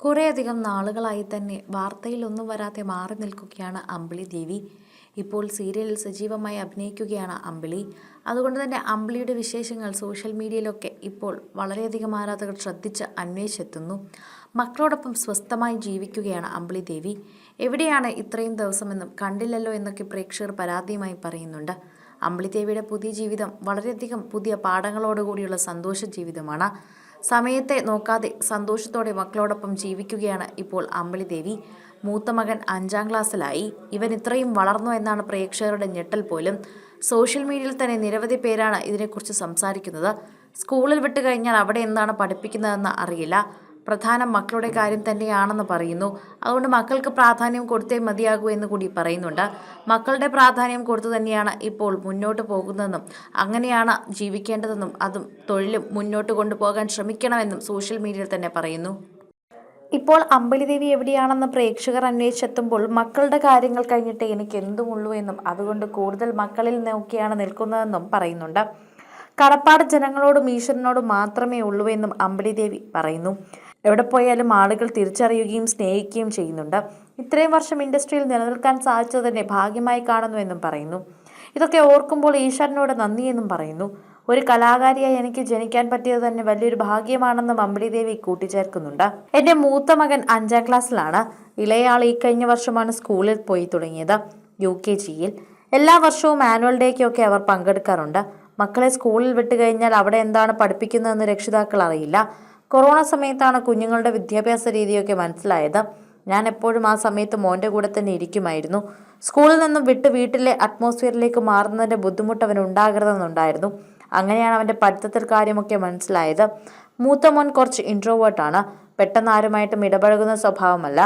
കുറേയധികം നാളുകളായി തന്നെ വാർത്തയിലൊന്നും വരാതെ മാറി നിൽക്കുകയാണ് അമ്പിളി ദേവി. ഇപ്പോൾ സീരിയലിൽ സജീവമായി അഭിനയിക്കുകയാണ് അമ്പിളി. അതുകൊണ്ട് തന്നെ അമ്പിളിയുടെ വിശേഷങ്ങൾ സോഷ്യൽ മീഡിയയിലൊക്കെ ഇപ്പോൾ വളരെയധികം ആരാധകർ ശ്രദ്ധിച്ച് അന്വേഷിച്ചെത്തുന്നു. മക്കളോടൊപ്പം സ്വസ്ഥമായി ജീവിക്കുകയാണ് അമ്പിളി ദേവി. എവിടെയാണ് ഇത്രയും ദിവസമെന്നും കണ്ടില്ലല്ലോ എന്നൊക്കെ പ്രേക്ഷകർ പരാതിയുമായി പറയുന്നുണ്ട്. അമ്പിളി ദേവിയുടെ പുതിയ ജീവിതം വളരെയധികം പുതിയ പാഠങ്ങളോടുകൂടിയുള്ള സന്തോഷ ജീവിതമാണ്. സമയത്തെ നോക്കാതെ സന്തോഷത്തോടെ മക്കളോടൊപ്പം ജീവിക്കുകയാണ് ഇപ്പോൾ അമ്പിളി ദേവി. മൂത്ത മകൻ 5ാം ക്ലാസ്സിലായി. ഇവൻ ഇത്രയും വളർന്നു എന്നാണ് പ്രേക്ഷകരുടെ ഞെട്ടൽ പോലും. സോഷ്യൽ മീഡിയയിൽ തന്നെ നിരവധി പേരാണ് ഇതിനെക്കുറിച്ച് സംസാരിക്കുന്നത്. സ്കൂളിൽ വിട്ട് കഴിഞ്ഞാൽ അവിടെ എന്താണ് പഠിപ്പിക്കുന്നതെന്ന് അറിയില്ല. പ്രധാനം മക്കളുടെ കാര്യം തന്നെയാണെന്ന് പറയുന്നു. അതുകൊണ്ട് മക്കൾക്ക് പ്രാധാന്യം കൊടുത്തേ മതിയാകൂ എന്ന് കൂടി പറയുന്നുണ്ട്. മക്കളുടെ പ്രാധാന്യം കൊടുത്തു തന്നെയാണ് ഇപ്പോൾ മുന്നോട്ട് പോകുന്നതെന്നും അങ്ങനെയാണ് ജീവിക്കേണ്ടതെന്നും അതും തൊഴിലും മുന്നോട്ട് കൊണ്ടുപോകാൻ ശ്രമിക്കണമെന്നും സോഷ്യൽ മീഡിയയിൽ തന്നെ പറയുന്നു. ഇപ്പോൾ അമ്പിളി ദേവി എവിടെയാണെന്ന് പ്രേക്ഷകർ അന്വേഷിച്ചെത്തുമ്പോൾ മക്കളുടെ കാര്യങ്ങൾ കഴിഞ്ഞിട്ട് എനിക്ക് എന്തുമുള്ളൂ എന്നും അതുകൊണ്ട് കൂടുതൽ മക്കളിൽ നോക്കിയാണ് നിൽക്കുന്നതെന്നും പറയുന്നുണ്ട്. കടപ്പാട് ജനങ്ങളോടും ഈശ്വരനോടും മാത്രമേ ഉള്ളൂ എന്നും അമ്പിളി ദേവി പറയുന്നു. എവിടെ പോയാലും ആളുകൾ തിരിച്ചറിയുകയും സ്നേഹിക്കുകയും ചെയ്യുന്നുണ്ട്. ഇത്രയും വർഷം ഇൻഡസ്ട്രിയിൽ നിലനിൽക്കാൻ സാധിച്ചത് തന്നെ ഭാഗ്യമായി കാണുന്നുവെന്നും പറയുന്നു. ഇതൊക്കെ ഓർക്കുമ്പോൾ ഈശ്വരനോട് നന്ദിയെന്നും പറയുന്നു. ഒരു കലാകാരിയായി എനിക്ക് ജനിക്കാൻ പറ്റിയത് തന്നെ വലിയൊരു ഭാഗ്യമാണെന്നും അമ്പിളി ദേവി കൂട്ടിച്ചേർക്കുന്നുണ്ട്. എൻ്റെ മൂത്ത മകൻ 5ാം ക്ലാസ്സിലാണ്. ഇളയാൾ ഈ കഴിഞ്ഞ വർഷമാണ് സ്കൂളിൽ പോയി തുടങ്ങിയത്, UKGയിൽ. എല്ലാ വർഷവും ആനുവൽ ഡേക്കൊക്കെ അവർ പങ്കെടുക്കാറുണ്ട്. മക്കളെ സ്കൂളിൽ വിട്ട് കഴിഞ്ഞാൽ അവിടെ എന്താണ് പഠിപ്പിക്കുന്നതെന്ന് രക്ഷിതാക്കൾ അറിയില്ല. കൊറോണ സമയത്താണ് കുഞ്ഞുങ്ങളുടെ വിദ്യാഭ്യാസ രീതിയൊക്കെ മനസ്സിലായത്. ഞാൻ എപ്പോഴും ആ സമയത്ത് മോൻ്റെ കൂടെ തന്നെ ഇരിക്കുമായിരുന്നു. സ്കൂളിൽ നിന്നും വിട്ട് വീട്ടിലെ അറ്റ്മോസ്ഫിയറിലേക്ക് മാറുന്നതിൻ്റെ ബുദ്ധിമുട്ട് അവന് ഉണ്ടാകരുതെന്നുണ്ടായിരുന്നു. അങ്ങനെയാണ് അവൻ്റെ പഠിത്തത്തിൽ കാര്യമൊക്കെ മനസ്സിലായത്. മൂത്ത മോൻ കുറച്ച് ഇൻട്രോവേർട്ടാണ്. പെട്ടെന്ന് ആരുമായിട്ടും ഇടപഴകുന്ന സ്വഭാവമല്ല.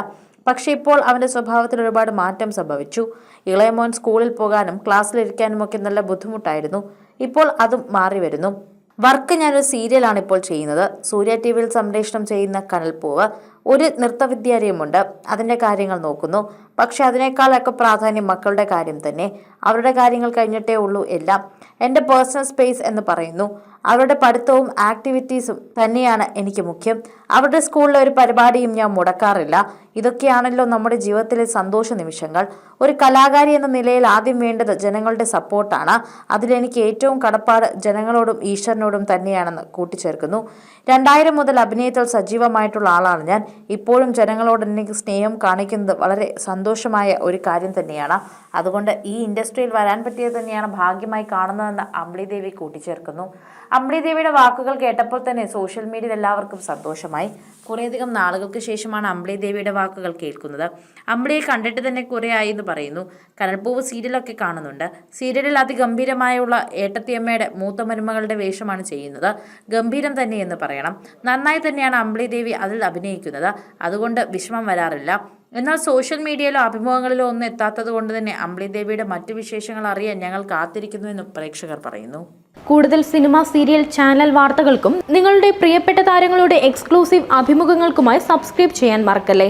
പക്ഷേ ഇപ്പോൾ അവൻ്റെ സ്വഭാവത്തിൽ ഒരുപാട് മാറ്റം സംഭവിച്ചു. ഇളയ മോൻ സ്കൂളിൽ പോകാനും ക്ലാസ്സിലിരിക്കാനും ഒക്കെ നല്ല ബുദ്ധിമുട്ടായിരുന്നു. ഇപ്പോൾ അതും മാറി വരുന്നു. വർക്ക് ഞാനൊരു സീരിയലാണ് ഇപ്പോൾ ചെയ്യുന്നത്. സൂര്യ TV സംപ്രേഷണം ചെയ്യുന്ന കനൽപ്പൂവ്. ഒരു നൃത്തവിദ്യാലയമുണ്ട്, അതിൻ്റെ കാര്യങ്ങൾ നോക്കുന്നു. പക്ഷെ അതിനേക്കാളൊക്കെ പ്രാധാന്യം മക്കളുടെ കാര്യം തന്നെ. അവരുടെ കാര്യങ്ങൾ കഴിഞ്ഞിട്ടേ ഉള്ളൂ എല്ലാം. എൻ്റെ പേഴ്സണൽ സ്പേസ് എന്ന് പറയുന്നു. അവരുടെ പഠിത്തവും ആക്ടിവിറ്റീസും തന്നെയാണ് എനിക്ക് മുഖ്യം. അവരുടെ സ്കൂളിലെ ഒരു പരിപാടിയും ഞാൻ മുടക്കാറില്ല. ഇതൊക്കെയാണല്ലോ നമ്മുടെ ജീവിതത്തിലെ സന്തോഷ നിമിഷങ്ങൾ. ഒരു കലാകാരി എന്ന നിലയിൽ ആദ്യം വേണ്ടത് ജനങ്ങളുടെ സപ്പോർട്ടാണ്. അതിലെനിക്ക് ഏറ്റവും കടപ്പാട് ജനങ്ങളോടും ഈശ്വരനോടും തന്നെയാണെന്ന് കൂട്ടിച്ചേർക്കുന്നു. 2000 മുതൽ അഭിനയത്തിൽ സജീവമായിട്ടുള്ള ആളാണ് ഞാൻ. ഇപ്പോഴും ജനങ്ങളോട് എനിക്ക് സ്നേഹം കാണിക്കുന്നത് വളരെ സന്തോഷമായ ഒരു കാര്യം തന്നെയാണ്. അതുകൊണ്ട് ഈ ഇൻഡസ്ട്രിയിൽ വരാൻ പറ്റിയത് തന്നെയാണ് ഭാഗ്യമായി കാണുന്നതെന്ന് അമ്പിളി ദേവി കൂട്ടിച്ചേർക്കുന്നു. അമ്പിളി ദേവിയുടെ വാക്കുകൾ കേട്ടപ്പോൾ തന്നെ സോഷ്യൽ മീഡിയയിൽ എല്ലാവർക്കും സന്തോഷമായി. കുറേയധികം നാളുകൾക്ക് ശേഷമാണ് അമ്പിളി ദേവിയുടെ വാക്കുകൾ കേൾക്കുന്നത്. അമ്പിളിയെ കണ്ടിട്ട് തന്നെ കുറേ ആയി എന്ന് പറയുന്നു. കനൽപ്പൂവ് സീരിയലൊക്കെ കാണുന്നുണ്ട്. സീരിയലിൽ അതിഗംഭീരമായുള്ള ഏട്ടത്തിയമ്മയുടെ മൂത്ത മരുമകളുടെ വേഷമാണ് ചെയ്യുന്നത്. ഗംഭീരം തന്നെ എന്ന് പറയണം. നന്നായി തന്നെയാണ് അമ്പിളി ദേവി അതിൽ അഭിനയിക്കുന്നത്. അതുകൊണ്ട് വിഷമം വരാറില്ല. എന്നാൽ സോഷ്യൽ മീഡിയയിലോ അഭിമുഖങ്ങളിലോ ഒന്നും എത്താത്തത് കൊണ്ട് തന്നെ അമ്പിളി ദേവിയുടെ മറ്റു വിശേഷങ്ങൾ അറിയാൻ ഞങ്ങൾ കാത്തിരിക്കുന്നുവെന്നും പ്രേക്ഷകർ പറയുന്നു. കൂടുതൽ സിനിമ, സീരിയൽ, ചാനൽ വാർത്തകൾക്കും നിങ്ങളുടെ പ്രിയപ്പെട്ട താരങ്ങളുടെ എക്സ്ക്ലൂസീവ് അഭിമുഖങ്ങൾക്കുമായി സബ്സ്ക്രൈബ് ചെയ്യാൻ മറക്കല്ലേ.